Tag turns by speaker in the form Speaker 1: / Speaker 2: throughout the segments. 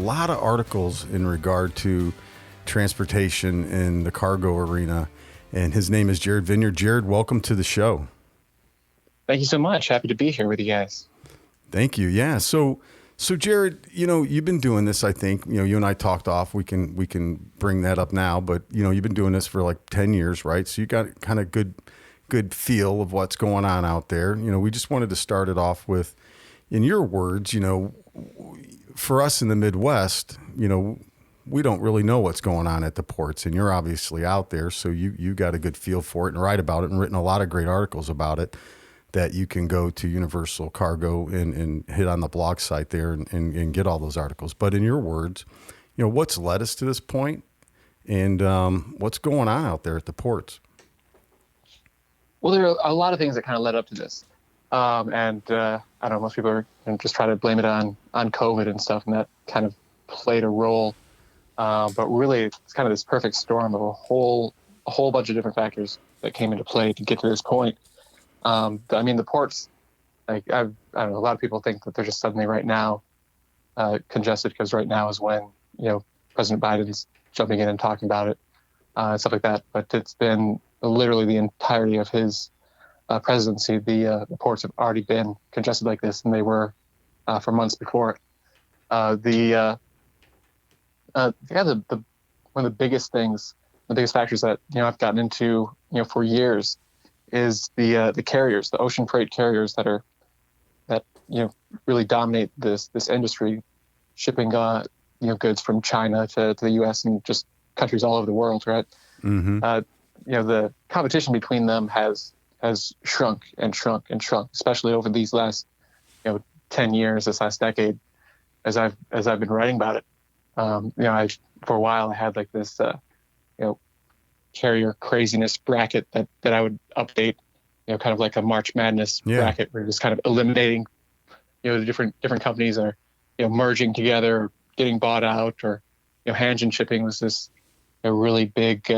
Speaker 1: lot of articles in regard to transportation in the cargo arena, and his name is Jared Vineyard. Jared, welcome to the show.
Speaker 2: Thank you so much. Happy to be here with you guys.
Speaker 1: Thank you. Yeah. So Jared, you've been doing this, I think, you and I talked off, we can bring that up now, but you've been doing this for like 10 years, right? So you got kind of good feel of what's going on out there. We just wanted to start it off with, in your words, for us in the Midwest, we don't really know what's going on at the ports, and you're obviously out there. So you got a good feel for it and write about it and written a lot of great articles about it that you can go to Universal Cargo and hit on the blog site there and get all those articles. But in your words, what's led us to this point, and what's going on out there at the ports?
Speaker 2: Well, there are a lot of things that kind of led up to this. I don't know, most people are just try to blame it on COVID and stuff, and that kind of played a role. But really, it's kind of this perfect storm of a whole bunch of different factors that came into play to get to this point. The ports, I don't know, a lot of people think that they're just suddenly right now congested because right now is when, President Biden's jumping in and talking about it, and stuff like that. But it's been literally the entirety of his presidency. The ports have already been congested like this, and they were for months before it. One of the biggest factors that I've gotten into for years is the carriers, the ocean freight carriers that really dominate this industry, shipping goods from China to the U.S. and just countries all over the world, right?
Speaker 1: Mm-hmm.
Speaker 2: The competition between them has shrunk and shrunk and shrunk, especially over these last 10 years, this last decade, as I've been writing about it. For a while I had like this carrier craziness bracket that I would update, kind of like a March Madness bracket, where you're just kind of eliminating, the different companies that are, merging together or getting bought out, or, Hanjin Shipping was this really big,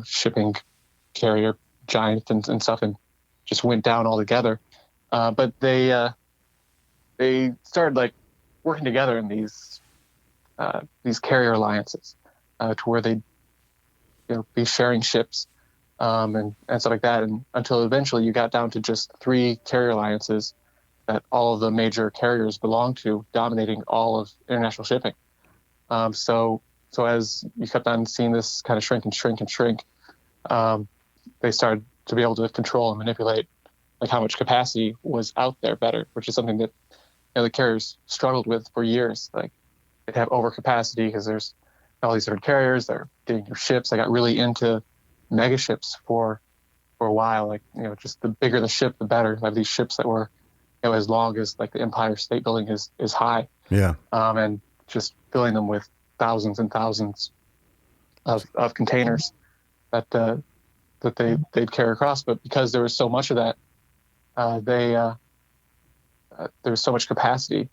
Speaker 2: shipping carrier giant and stuff, and just went down altogether. But they started like working together in these carrier alliances, to where they'd be sharing ships and stuff like that, and until eventually you got down to just 3 carrier alliances that all of the major carriers belong to, dominating all of international shipping. So as you kept on seeing this kind of shrink and shrink and shrink, they started to be able to control and manipulate like how much capacity was out there better, which is something that the carriers struggled with for years. Like, they'd have overcapacity because there's all these different carriers. They're getting new ships. They got really into mega ships for a while. Like, just the bigger the ship, the better. Like these ships that were, as long as like the Empire State Building is high.
Speaker 1: Yeah.
Speaker 2: And just filling them with thousands and thousands of containers that they'd carry across. But because there was so much of that, there was so much capacity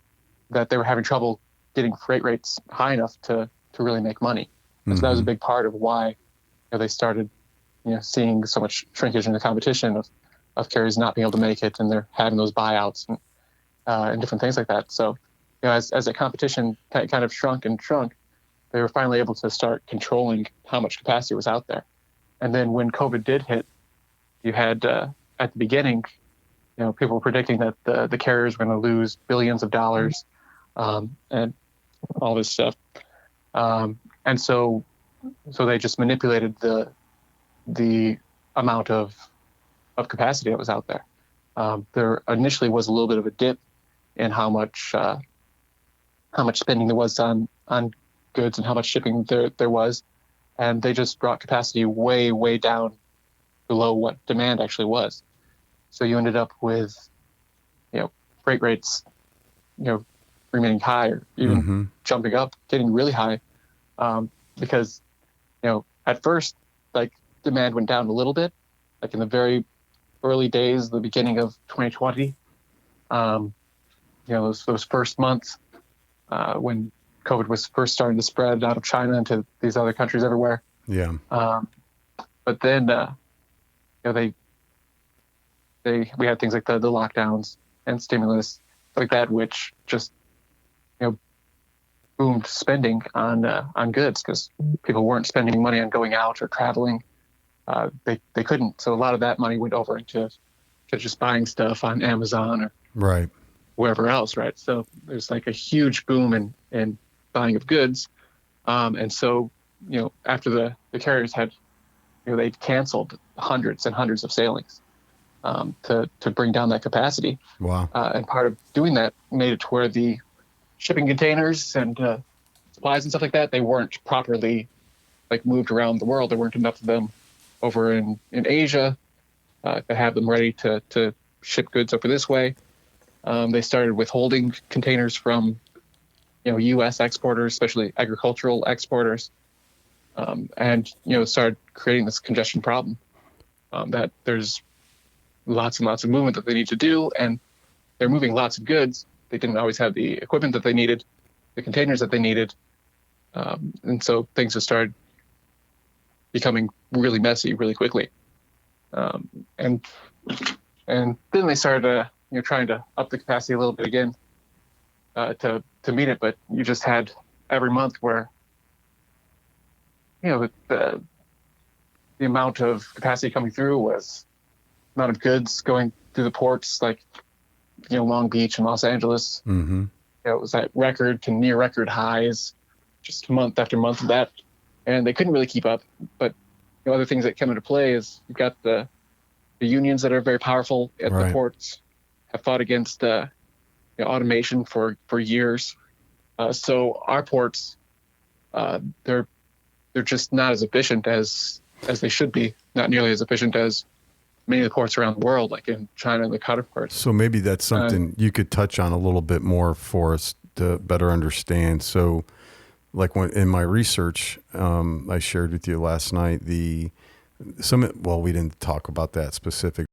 Speaker 2: that they were having trouble getting freight rates high enough to really make money. And so that was a big part of why they started seeing so much shrinkage in the competition of carriers not being able to make it, and they're having those buyouts and different things like that. So as the competition kind of shrunk and shrunk, they were finally able to start controlling how much capacity was out there. And then when COVID did hit, you had at the beginning, people were predicting that the carriers were going to lose billions of dollars and all this stuff. And so they just manipulated the amount of capacity that was out there. There initially was a little bit of a dip in how much spending there was on goods and how much shipping there was, and they just brought capacity way, way down below what demand actually was. So you ended up with, freight rates, remaining high, or even jumping up, getting really high, because, at first, like, demand went down a little bit, like in the very early days, the beginning of 2020, those first months when COVID was first starting to spread out of China into these other countries everywhere.
Speaker 1: Yeah.
Speaker 2: But then, we had things like the lockdowns and stimulus like that, which just, boomed spending on goods because people weren't spending money on going out or traveling. They couldn't. So a lot of that money went over into to just buying stuff on Amazon or
Speaker 1: Right.
Speaker 2: wherever else, right? So there's like a huge boom in buying of goods. And so, after the carriers had, they'd canceled hundreds and hundreds of sailings to bring down that capacity.
Speaker 1: Wow.
Speaker 2: And part of doing that made it to where the shipping containers and supplies and stuff like that, they weren't properly like moved around the world. There weren't enough of them over in Asia to have them ready to ship goods over this way. They started withholding containers from, U.S. exporters, especially agricultural exporters, and started creating this congestion problem. That there's lots and lots of movement that they need to do, and they're moving lots of goods. They didn't always have the equipment that they needed, the containers that they needed, and so things just started becoming really messy really quickly. And then they started trying to up the capacity a little bit again to meet it, but you just had every month where the amount of capacity coming through was amount of goods going through the ports like Long Beach and Los Angeles.
Speaker 1: Mm-hmm.
Speaker 2: It was at record to near record highs, just month after month of that, and they couldn't really keep up. But other things that come into play is you've got the unions that are very powerful at
Speaker 1: Right.
Speaker 2: the ports, have fought against automation for years. So our ports, they're just not as efficient as they should be. Not nearly as efficient as many of the ports around the world, like in China and the counterparts.
Speaker 1: So maybe that's something you could touch on a little bit more for us to better understand. So, like in my research, I shared with you last night we didn't talk about that specific.